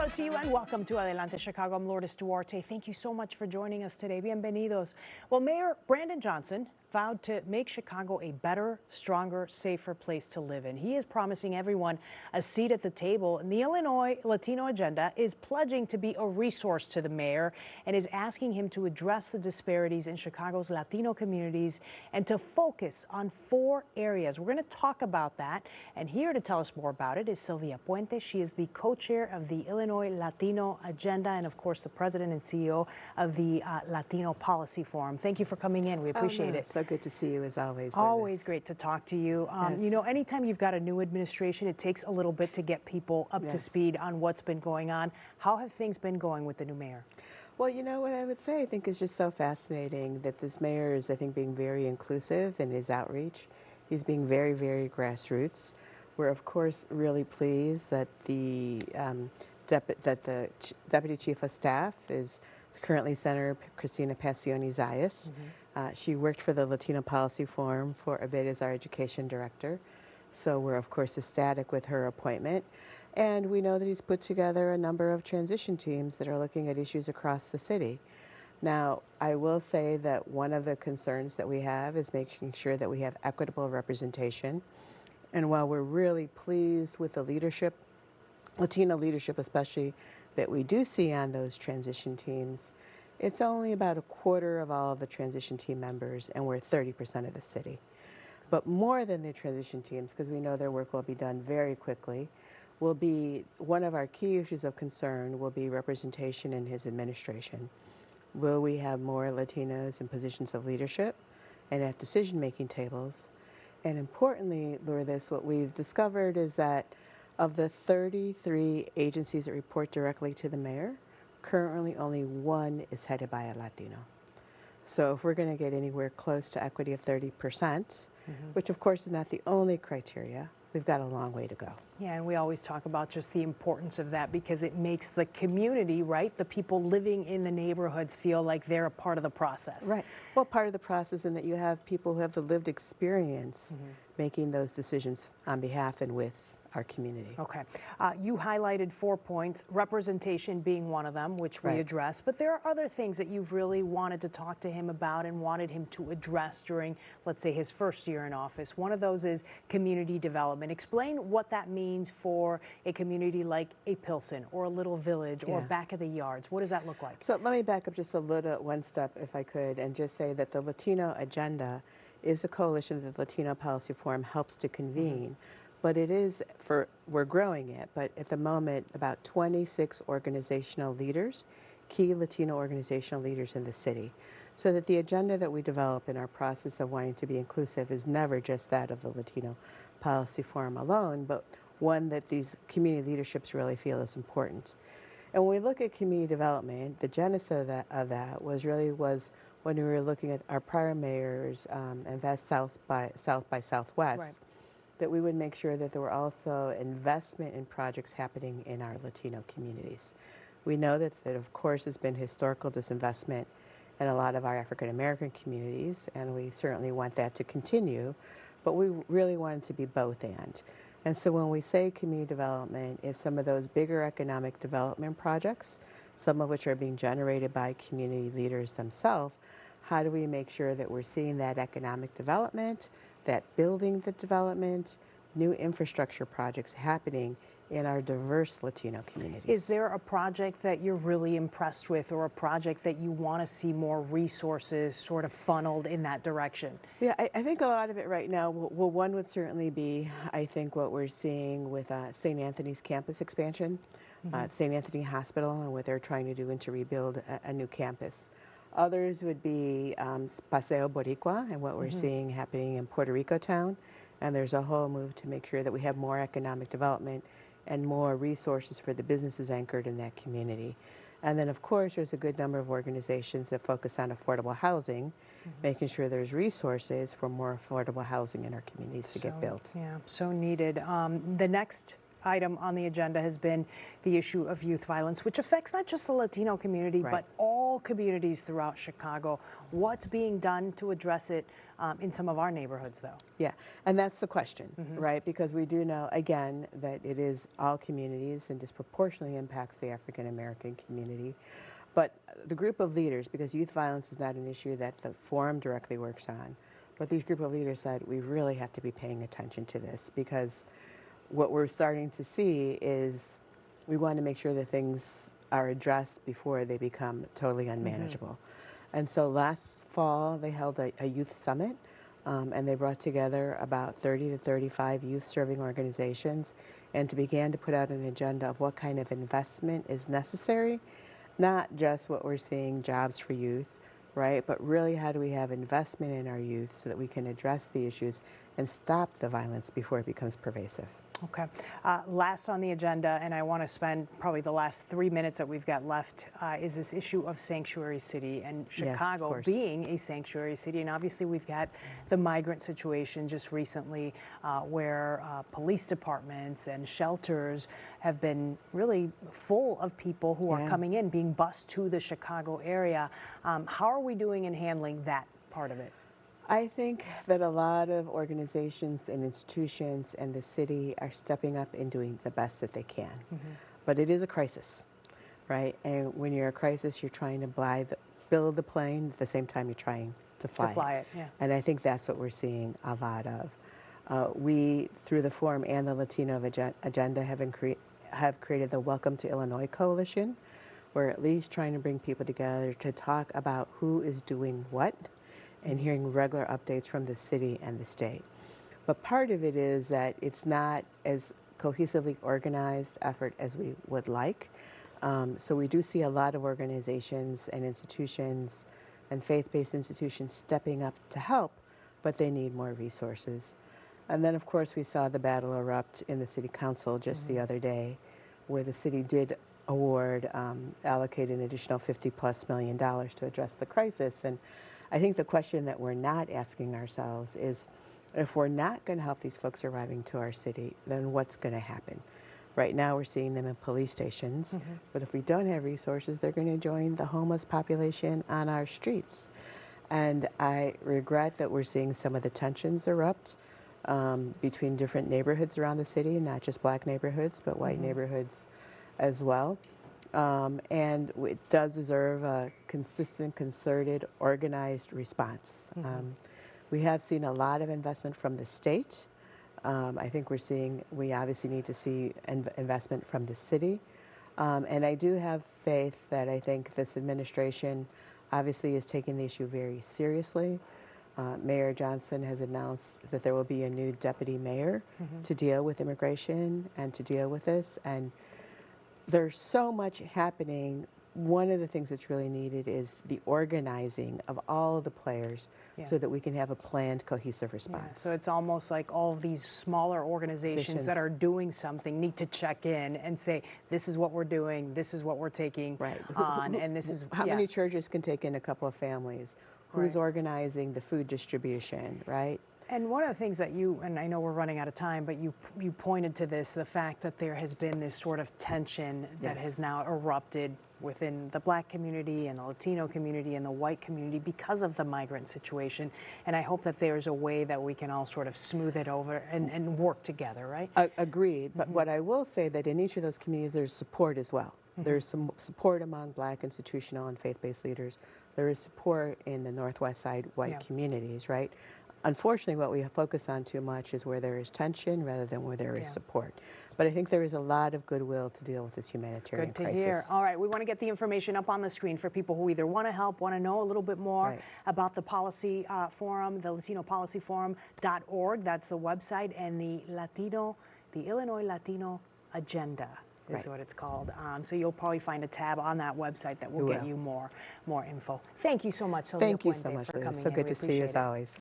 Hello to you and welcome to Adelante Chicago. I'm Lourdes Duarte. Thank you so much for joining us today. Bienvenidos. Well, Mayor Brandon Johnson vowed to make Chicago a better, stronger, safer place to live in. He is promising everyone a seat at the table, and the Illinois Latino Agenda is pledging to be a resource to the mayor and is asking him to address the disparities in Chicago's Latino communities and to focus on 4 areas. We're going to talk about that, and here to tell us more about it is Sylvia Puente. She is the co-chair of the Illinois Latino Agenda and, of course, the president and CEO of the Latino Policy Forum. Thank you for coming in. We appreciate it. So good to see you as always. Always great to talk to you. Yes. You know, anytime you've got a new administration, it takes a little bit to get people up to speed on what's been going on. How have things been going with the new mayor? Well, you know what I would say, I think is just so fascinating that this mayor is, I think, being very inclusive in his outreach. He's being very, very grassroots. We're, of course, really pleased that the Deputy Chief of Staff is currently Senator Cristina Pacioni-Zayas. She worked for the Latino Policy Forum for a bit as our education director. So we're, of course, ecstatic with her appointment. And we know that he's put together a number of transition teams that are looking at issues across the city. Now, I will say that one of the concerns that we have is making sure that we have equitable representation. And while we're really pleased with the leadership, Latino leadership especially, that we do see on those transition teams, it's only about a quarter of all the transition team members, and we're 30% of the city. But more than the transition teams, because we know their work will be done very quickly, will be one of our key issues of concern will be representation in his administration. Will we have more Latinos in positions of leadership and at decision-making tables? And importantly, Lourdes, what we've discovered is that of the 33 agencies that report directly to the mayor, currently only 1 is headed by a Latino. So if we're going to get anywhere close to equity of 30%, which of course is not the only criteria, we've got a long way to go. Yeah, and we always talk about just the importance of that because it makes the community, right, the people living in the neighborhoods feel like they're a part of the process. Right. Well, part of the process in that you have people who have the lived experience making those decisions on behalf and with our community. Okay. You highlighted 4 points, representation being one of them, which we Right. addressed, but there are other things that you've really wanted to talk to him about and wanted him to address during, let's say, his first year in office. One of those is community development. Explain what that means for a community like a Pilsen or a Little Village or Back of the Yards. What does that look like? So let me back up just a little, one step if I could, and just say that the Latino Agenda is a coalition that the Latino Policy Forum helps to convene. But it is, we're growing it, but at the moment, about 26 organizational leaders, key Latino organizational leaders in the city. So that the agenda that we develop in our process of wanting to be inclusive is never just that of the Latino Policy Forum alone, but one that these community leaderships really feel is important. And when we look at community development, the genesis of that was when we were looking at our prior mayors, Invest South by Southwest. Right. That we would make sure that there were also investment in projects happening in our Latino communities. We know that of course, has been historical disinvestment in a lot of our African American communities, and we certainly want that to continue, but we really want it to be both and. And so when we say community development, it's some of those bigger economic development projects, some of which are being generated by community leaders themselves. How do we make sure that we're seeing that economic development, that building the development, new infrastructure projects happening in our diverse Latino communities? Is there a project that you're really impressed with or a project that you want to see more resources sort of funneled in that direction? Yeah, I think a lot of it right now, well, one would certainly be, I think, what we're seeing with St. Anthony's campus expansion, St. Anthony Hospital, and what they're trying to do and to rebuild a new campus. Others would be Paseo Boricua and what we're seeing happening in Puerto Rico town. And there's a whole move to make sure that we have more economic development and more resources for the businesses anchored in that community. And then, of course, there's a good number of organizations that focus on affordable housing, making sure there's resources for more affordable housing in our communities to get built. Yeah, so needed. The next item on the agenda has been the issue of youth violence, which affects not just the Latino community, Right. but all communities throughout Chicago. What's being done to address it in some of our neighborhoods, though? Yeah, and that's the question, right? Because we do know, again, that it is all communities and disproportionately impacts the African American community. But the group of leaders, because youth violence is not an issue that the forum directly works on, but these group of leaders said we really have to be paying attention to this, because what we're starting to see is we want to make sure that things are addressed before they become totally unmanageable. And so last fall they held a youth summit, and they brought together about 30 to 35 youth serving organizations and to begin to put out an agenda of what kind of investment is necessary, not just what we're seeing, jobs for youth, right? But really, how do we have investment in our youth so that we can address the issues and stop the violence before it becomes pervasive? Okay. Last on the agenda, and I want to spend probably the last 3 minutes that we've got left, is this issue of sanctuary city and Yes, of Chicago course. being a sanctuary city. And obviously, we've got the migrant situation just recently where police departments and shelters have been really full of people who are Yeah. coming in, being bused to the Chicago area. How are we doing in handling that part of it? I think that a lot of organizations and institutions and the city are stepping up and doing the best that they can. But it is a crisis, right? And when you're a crisis, you're trying to build the plane at the same time you're trying to fly it, yeah. And I think that's what we're seeing a lot of. We, through the Forum and the Latino Agenda, have created the Welcome to Illinois Coalition. We're at least trying to bring people together to talk about who is doing what and hearing regular updates from the city and the state. But part of it is that it's not as cohesively organized effort as we would like. So we do see a lot of organizations and institutions and faith-based institutions stepping up to help, but they need more resources. And then, of course, we saw the battle erupt in the city council just the other day, where the city did allocate an additional $50+ million to address the crisis. And I think the question that we're not asking ourselves is, if we're not going to help these folks arriving to our city, then what's going to happen? Right now we're seeing them in police stations, but if we don't have resources, they're going to join the homeless population on our streets. And I regret that we're seeing some of the tensions erupt between different neighborhoods around the city, not just black neighborhoods, but white neighborhoods as well. And it does deserve a consistent, concerted, organized response. We have seen a lot of investment from the state. I think we obviously need to see investment from the city. And I do have faith that I think this administration obviously is taking the issue very seriously. Mayor Johnson has announced that there will be a new deputy mayor to deal with immigration and to deal with this. And there's so much happening. One of the things that's really needed is the organizing of all of the players so that we can have a planned, cohesive response. Yeah, so it's almost like all of these smaller organizations that are doing something need to check in and say, this is what we're doing, this is what we're taking on, and this is... How many churches can take in a couple of families? Who's organizing the food distribution, right? And one of the things that you, and I know we're running out of time, but you pointed to this, the fact that there has been this sort of tension that has now erupted within the black community and the Latino community and the white community because of the migrant situation. And I hope that there's a way that we can all sort of smooth it over and work together, right? Agreed. But what I will say that in each of those communities, there's support as well. There's some support among black institutional and faith-based leaders. There is support in the Northwest Side white communities, right? Unfortunately, what we focus on too much is where there is tension rather than where there is support. But I think there is a lot of goodwill to deal with this humanitarian crisis. Good to hear. All right, we want to get the information up on the screen for people who either want to help, want to know a little bit more about the policy forum, the LatinoPolicyForum.org. That's the website, and the Illinois Latino Agenda is what it's called. So you'll probably find a tab on that website that will get you more info. Thank you so much, Sylvia Thank you Puente, so much, for Liz. coming So in. good We to see you as appreciate it. always.